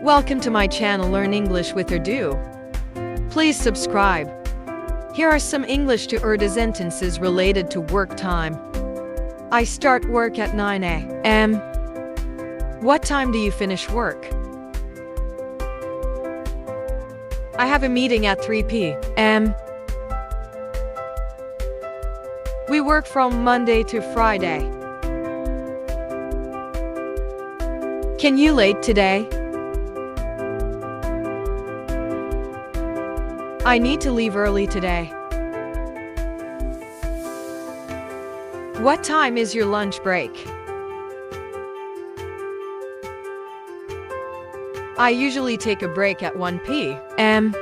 Welcome to my channel Learn English with Urdu. Please subscribe. Here are some English to Urdu sentences related to work time. I start work at 9 a.m. What time do you finish work? I have a meeting at 3 p.m. We work from Monday to Friday. Can you late today? I need to leave early today. What time is your lunch break? I usually take a break at 1 p.m.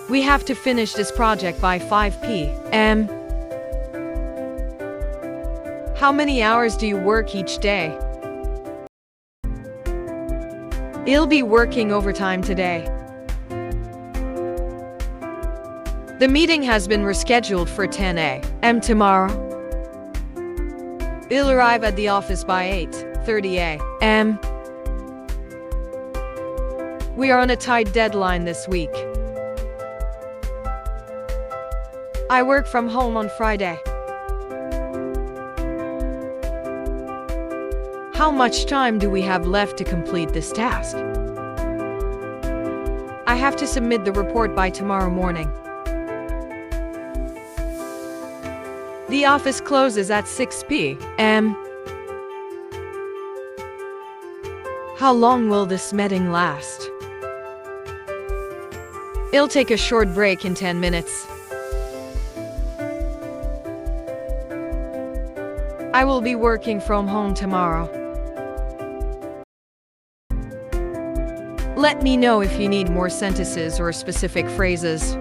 We have to finish this project by 5 p.m. How many hours do you work each day? I'll be working overtime today. The meeting has been rescheduled for 10 a.m. tomorrow. I'll arrive at the office by 8:30 a.m. We are on a tight deadline this week. I work from home on Friday. How much time do we have left to complete this task? I have to submit the report by tomorrow morning. The office closes at 6 p.m. How long will this meeting last? I'll take a short break in 10 minutes. I will be working from home tomorrow. Let me know if you need more sentences or specific phrases.